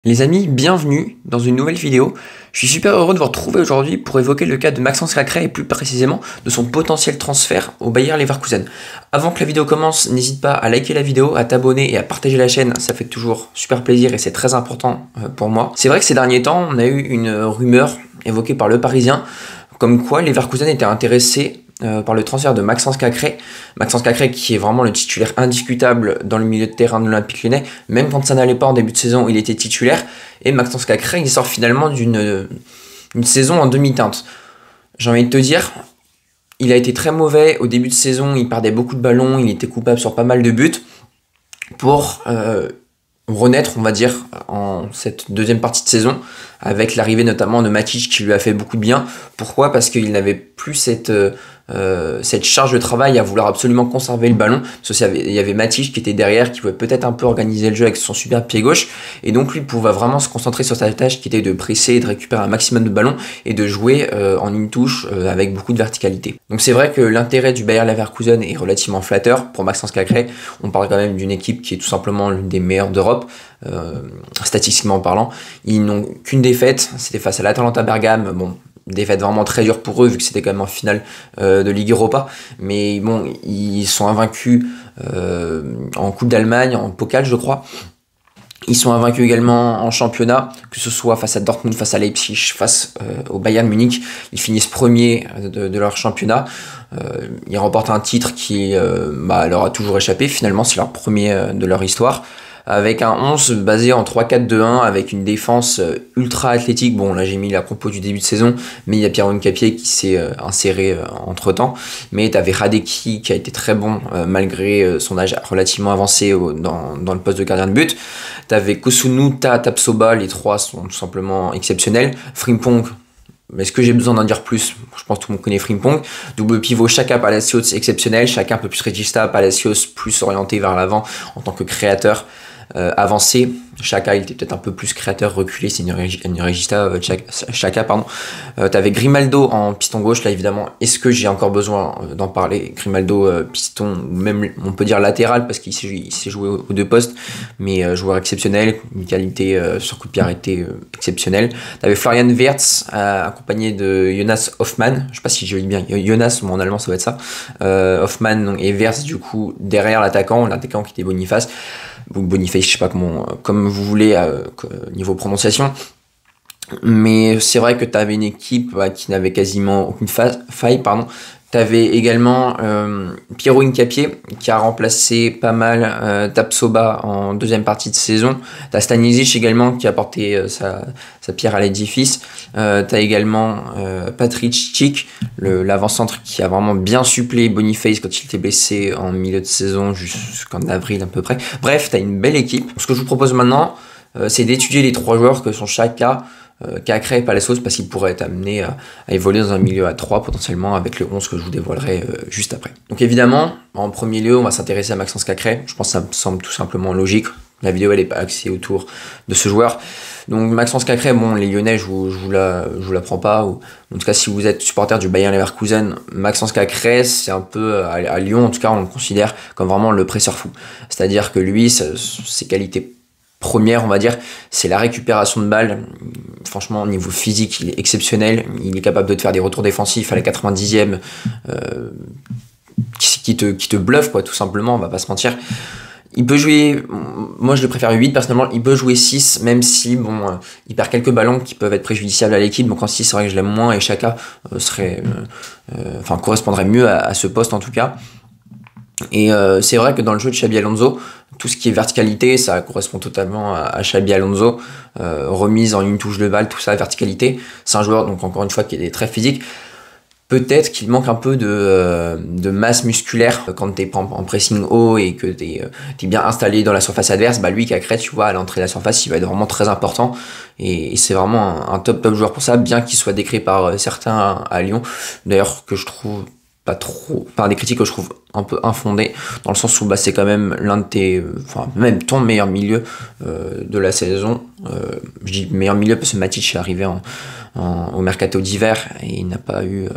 Les amis, bienvenue dans une nouvelle vidéo. Je suis super heureux de vous retrouver aujourd'hui pour évoquer le cas de Maxence Cacré et plus précisément de son potentiel transfert au Bayer Leverkusen. Avant que la vidéo commence, n'hésite pas à liker la vidéo, à t'abonner et à partager la chaîne, ça fait toujours super plaisir et c'est très important pour moi. C'est vrai que ces derniers temps, on a eu une rumeur évoquée par Le Parisien comme quoi Leverkusen était intéressé par le transfert de Maxence Cacré. Maxence Cacré qui est vraiment le titulaire indiscutable dans le milieu de terrain de l'Olympique Lyonnais. Même quand ça n'allait pas en début de saison, il était titulaire. Et Maxence Cacré, il sort finalement d'une saison en demi-teinte. J'ai envie de te dire, il a été très mauvais au début de saison, il perdait beaucoup de ballons, il était coupable sur pas mal de buts. Pour renaître, on va dire, en cette deuxième partie de saison, avec l'arrivée notamment de Matic qui lui a fait beaucoup de bien. Pourquoi ? Parce qu'il n'avait plus cette charge de travail à vouloir absolument conserver le ballon. Parce qu'il y avait Matic qui était derrière, qui pouvait peut-être un peu organiser le jeu avec son super pied gauche. Et donc lui pouvait vraiment se concentrer sur sa tâche qui était de presser, de récupérer un maximum de ballons et de jouer en une touche avec beaucoup de verticalité. Donc c'est vrai que l'intérêt du Bayer Leverkusen est relativement flatteur pour Maxence Cacré. On parle quand même d'une équipe qui est tout simplement l'une des meilleures d'Europe. Statistiquement parlant, ils n'ont qu'une défaite, c'était face à l'Atalanta Bergame. Bon, défaite vraiment très dure pour eux vu que c'était quand même en finale de Ligue Europa, mais bon, ils sont invaincus en Coupe d'Allemagne, en Pokal je crois. Ils sont invaincus également en championnat, que ce soit face à Dortmund, face à Leipzig, face au Bayern Munich. Ils finissent premiers de leur championnat. Ils remportent un titre qui leur a toujours échappé. Finalement, c'est leur premier de leur histoire. Avec un 11 basé en 3-4-2-1, avec une défense ultra athlétique. Bon, là j'ai mis la compo du début de saison, mais il y a Pierre Nkapié qui s'est inséré entre temps. Mais tu avais Radeki qui a été très bon malgré son âge relativement avancé dans le poste de gardien de but. Tu avais Kosunu, Tapsoba, les trois sont tout simplement exceptionnels. Frimpong. Est-ce que j'ai besoin d'en dire plus ? Je pense que tout le monde connaît Frimpong. Double pivot, Xhaka, Palacios, exceptionnel. Xhaka un peu plus regista, Palacios plus orienté vers l'avant en tant que créateur avancé. Xhaka, il était peut-être un peu plus créateur, reculé, c'est une regista, Xhaka, pardon. T'avais Grimaldo en piston gauche, là évidemment, est-ce que j'ai encore besoin d'en parler ? Grimaldo, piston, ou même on peut dire latéral, parce qu'il s'est joué aux deux postes, mais joueur exceptionnel, une qualité sur coup de pied arrêté exceptionnelle. T'avais Florian Wirtz, accompagné de Jonas Hoffmann, je sais pas si je lis bien, Jonas, en allemand ça va être ça, Hoffmann et Wirtz du coup derrière l'attaquant qui était Boniface, ou Boniface, je sais pas comme vous voulez niveau prononciation. Mais c'est vrai que tu avais une équipe qui n'avait quasiment aucune faille. Tu avais également Pierre Nkapié qui a remplacé pas mal Tapsoba en deuxième partie de saison. Tu as Stanisic également qui a apporté sa pierre à l'édifice. Tu as également Patrick Schick, l'avant-centre qui a vraiment bien suppléé Boniface quand il était blessé en milieu de saison jusqu'en avril à peu près. Bref, tu as une belle équipe. Ce que je vous propose maintenant, c'est d'étudier les trois joueurs que sont Xhaka, Cacré et Palacios, parce qu'il pourrait être amené à évoluer dans un milieu à 3 potentiellement avec le 11 que je vous dévoilerai juste après. Donc évidemment, en premier lieu, on va s'intéresser à Maxence Cacré. Je pense que ça me semble tout simplement logique. La vidéo elle est pas axée autour de ce joueur. Donc Maxence Cacré, bon, les Lyonnais, je vous la prends pas. Ou, en tout cas, si vous êtes supporter du Bayer Leverkusen, Maxence Cacré, c'est un peu à Lyon, en tout cas, on le considère comme vraiment le presseur fou. C'est-à-dire que lui, ses qualités première, on va dire, c'est la récupération de balles. Franchement, au niveau physique, il est exceptionnel. Il est capable de te faire des retours défensifs à la 90e qui te bluffe, quoi, tout simplement, on va pas se mentir. Il peut jouer, moi je le préfère 8 personnellement, il peut jouer 6, même si il perd quelques ballons qui peuvent être préjudiciables à l'équipe. Donc en 6, c'est vrai que je l'aime moins et Xhaka correspondrait mieux à ce poste en tout cas. Et c'est vrai que dans le jeu de Xabi Alonso, tout ce qui est verticalité, ça correspond totalement à Xabi Alonso. Remise en une touche de balle, tout ça, verticalité. C'est un joueur, donc encore une fois, qui est très physique. Peut-être qu'il manque un peu de masse musculaire quand t'es en pressing haut et que t'es bien installé dans la surface adverse. Lui, Cacré, tu vois, à l'entrée de la surface, il va être vraiment très important. Et c'est vraiment un top joueur pour ça, bien qu'il soit décrit par certains à Lyon. D'ailleurs, que je trouve pas trop, enfin des critiques que je trouve un peu infondées, dans le sens où bah, c'est quand même l'un de tes, enfin même ton meilleur milieu de la saison. Je dis meilleur milieu parce que Matic est arrivé au mercato d'hiver et il n'a pas eu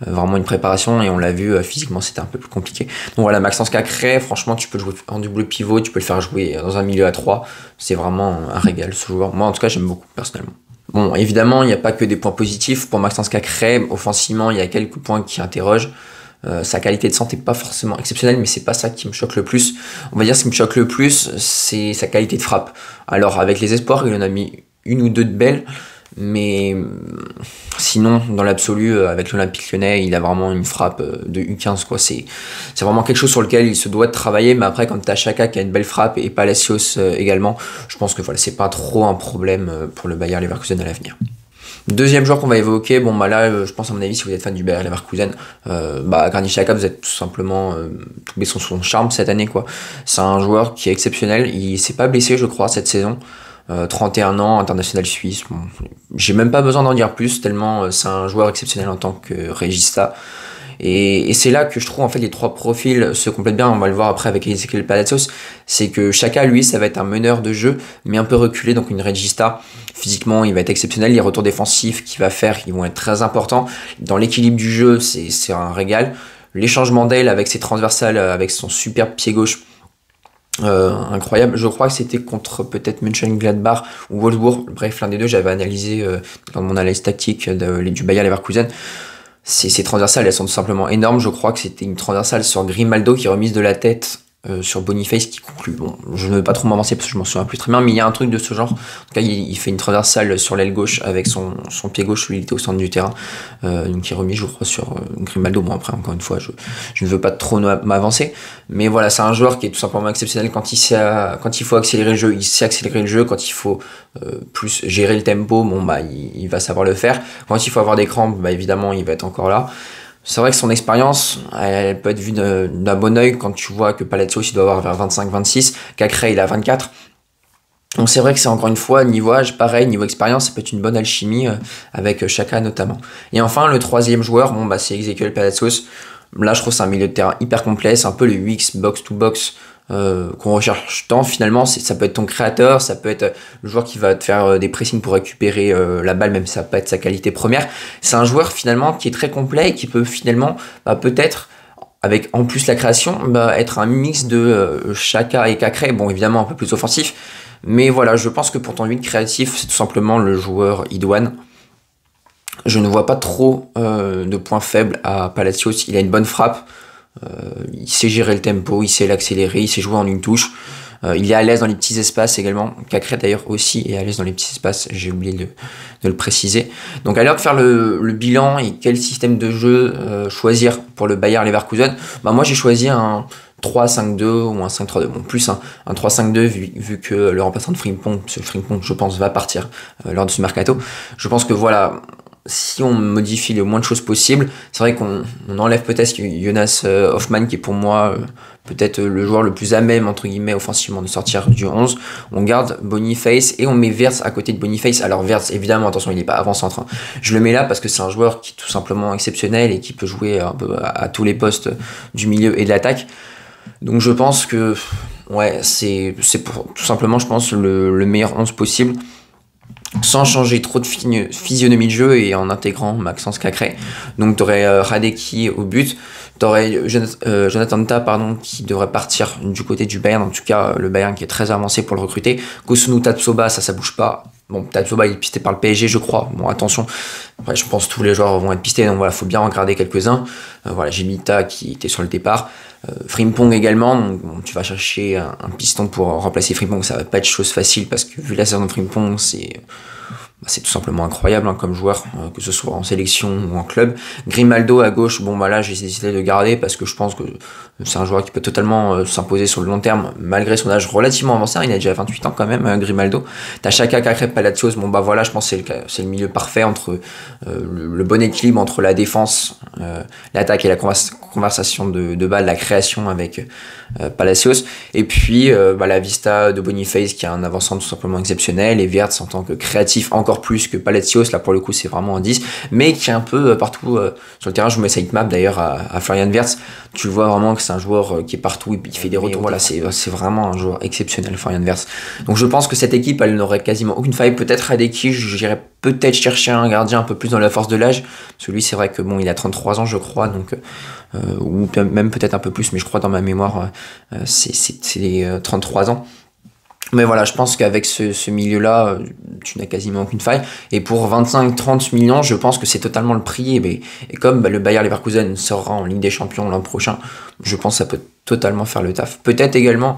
vraiment une préparation, et on l'a vu physiquement c'était un peu plus compliqué. Donc voilà, Maxence Cacré, franchement tu peux le jouer en double pivot, tu peux le faire jouer dans un milieu à 3, c'est vraiment un régal ce joueur. Moi en tout cas j'aime beaucoup personnellement. Bon, évidemment, il n'y a pas que des points positifs. Pour Maxence Cacré, offensivement, il y a quelques points qui interrogent. Sa qualité de centre n'est pas forcément exceptionnelle, mais c'est pas ça qui me choque le plus. On va dire ce qui me choque le plus, c'est sa qualité de frappe. Alors, avec les espoirs, il en a mis une ou deux de belles, mais sinon, dans l'absolu, avec l'Olympique Lyonnais, il a vraiment une frappe de U15, quoi. C'est vraiment quelque chose sur lequel il se doit de travailler, mais après, quand tu as Xhaka qui a une belle frappe et Palacios également, je pense que voilà, c'est pas trop un problème pour le Bayer Leverkusen à l'avenir. Deuxième joueur qu'on va évoquer, bon bah là je pense à mon avis si vous êtes fan du Bayer Leverkusen, Granit Xhaka, vous êtes tout simplement tombé sur son charme cette année quoi. C'est un joueur qui est exceptionnel, il s'est pas blessé je crois cette saison, 31 ans, international suisse, bon, j'ai même pas besoin d'en dire plus tellement c'est un joueur exceptionnel en tant que régista. Et c'est là que je trouve en fait les trois profils se complètent bien, on va le voir après avec Ezequiel Palacios, c'est que Xhaka lui ça va être un meneur de jeu mais un peu reculé, donc une regista. Physiquement il va être exceptionnel, les retours défensifs qu'il va faire ils vont être très importants, dans l'équilibre du jeu c'est un régal, les changements d'aile avec ses transversales, avec son superbe pied gauche, incroyable. Je crois que c'était contre peut-être Mönchengladbach ou Wolfsburg, bref l'un des deux, j'avais analysé dans mon analyse tactique du Bayer Leverkusen. Ces transversales, elles sont tout simplement énormes. Je crois que c'était une transversale sur Grimaldo qui remise de la tête sur Boniface qui conclut. Bon, je ne veux pas trop m'avancer parce que je m'en souviens plus très bien, mais il y a un truc de ce genre. En tout cas, il fait une transversale sur l'aile gauche avec son pied gauche où il était au centre du terrain, qui est remis, je crois, sur Grimaldo. Bon, après, encore une fois, je ne veux pas trop m'avancer, mais voilà, c'est un joueur qui est tout simplement exceptionnel quand il faut accélérer le jeu, il sait accélérer le jeu. Quand il faut plus gérer le tempo, bon bah, il va savoir le faire. Quand il faut avoir des crampes, bah évidemment, il va être encore là. C'est vrai que son expérience, elle peut être vue d'un bon oeil quand tu vois que Palacios il doit avoir vers 25-26, Cacré il a 24. Donc c'est vrai que c'est encore une fois, niveau âge, pareil, niveau expérience, ça peut être une bonne alchimie avec Xhaka notamment. Et enfin, le troisième joueur, bon bah c'est Ezequiel Palacios. Là je trouve que c'est un milieu de terrain hyper complet, c'est un peu le UX box-to-box qu'on recherche tant finalement. Ça peut être ton créateur, ça peut être le joueur qui va te faire des pressings pour récupérer la balle, même si ça peut être sa qualité première. C'est un joueur finalement qui est très complet et qui peut finalement peut-être avec en plus la création être un mix de Xhaka et Cacré, bon évidemment un peu plus offensif, mais voilà, je pense que pour ton 8 créatif c'est tout simplement le joueur idoine. Je ne vois pas trop de points faibles à Palacios, il a une bonne frappe. Il sait gérer le tempo, il sait l'accélérer, il sait jouer en une touche. Il est à l'aise dans les petits espaces également. Cacré d'ailleurs aussi est à l'aise dans les petits espaces, j'ai oublié de le préciser. Donc à l'heure de faire le bilan et quel système de jeu choisir pour le Bayer Leverkusen, moi j'ai choisi un 3-5-2 ou un 5-3-2. Bon, plus un 3-5-2 vu que le remplaçant de Frimpong, ce Frimpong je pense va partir lors de ce mercato. Je pense que voilà, si on modifie le moins de choses possible, c'est vrai qu'on enlève peut-être Jonas Hoffmann qui est pour moi peut-être le joueur le plus à même entre guillemets offensivement de sortir du 11. On garde Boniface et on met Wirtz à côté de Boniface. Alors Wirtz évidemment attention il n'est pas avant-centre, hein. Je le mets là parce que c'est un joueur qui est tout simplement exceptionnel et qui peut jouer un peu à tous les postes du milieu et de l'attaque. Donc je pense que ouais c'est tout simplement je pense le meilleur 11 possible, sans changer trop de physionomie de jeu et en intégrant Maxence Cacré. Donc tu aurais Radecki au but, tu aurais Jonathan Tah qui devrait partir du côté du Bayern, en tout cas le Bayern qui est très avancé pour le recruter. Gosunu Tapsoba, ça bouge pas. Bon, Tapsoba il est pisté par le PSG je crois, bon attention, après, je pense que tous les joueurs vont être pistés, donc voilà, faut bien en garder quelques-uns. Voilà, Jimita qui était sur le départ, Frimpong également, donc bon, tu vas chercher un piston pour remplacer Frimpong, ça va pas être chose facile parce que vu la saison de Frimpong, c'est tout simplement incroyable comme joueur, que ce soit en sélection ou en club. Grimaldo à gauche, bon là j'ai décidé de garder parce que je pense que c'est un joueur qui peut totalement s'imposer sur le long terme malgré son âge relativement avancé, il a déjà 28 ans quand même, Grimaldo. T'as Xhaka, Cacré, Palacios, voilà je pense que c'est le milieu parfait entre le bon équilibre entre la défense, l'attaque et la conversation de balle, la création avec Palacios, et puis la vista de Boniface qui a un avancement tout simplement exceptionnel, et Wirtz en tant que créatif encore encore plus que Palacios, là pour le coup c'est vraiment un 10, mais qui est un peu partout sur le terrain. Je vous mets sa hitmap d'ailleurs à Florian Wirtz, tu vois vraiment que c'est un joueur qui est partout, il fait des retours, voilà, c'est vraiment un joueur exceptionnel, Florian Wirtz. Donc je pense que cette équipe, elle n'aurait quasiment aucune faille. Peut-être à Adeki, j'irais peut-être chercher un gardien un peu plus dans la force de l'âge, parce que lui c'est vrai que bon, il a 33 ans je crois, donc ou même peut-être un peu plus, mais je crois dans ma mémoire c'est les 33 ans. Mais voilà, je pense qu'avec ce milieu-là, tu n'as quasiment aucune faille. Et pour 25-30 millions, je pense que c'est totalement le prix. Et comme le Bayer Leverkusen sera en Ligue des Champions l'an prochain, je pense que ça peut totalement faire le taf. Peut-être également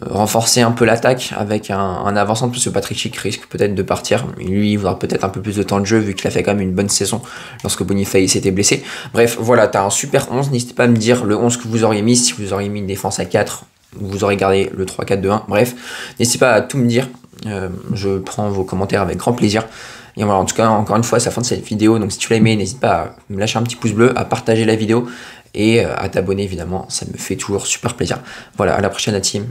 renforcer un peu l'attaque avec un avançant, parce que Patrick Schick risque peut-être de partir. Lui, il voudra peut-être un peu plus de temps de jeu, vu qu'il a fait quand même une bonne saison lorsque Boniface s'était blessé. Bref, voilà, t'as un super 11. N'hésitez pas à me dire le 11 que vous auriez mis, si vous auriez mis une défense à 4, vous aurez gardé le 3-4-2-1, bref, n'hésitez pas à tout me dire, je prends vos commentaires avec grand plaisir. Et voilà, en tout cas, encore une fois, c'est la fin de cette vidéo, donc si tu l'as aimé, n'hésite pas à me lâcher un petit pouce bleu, à partager la vidéo et à t'abonner évidemment, ça me fait toujours super plaisir. Voilà, à la prochaine la team.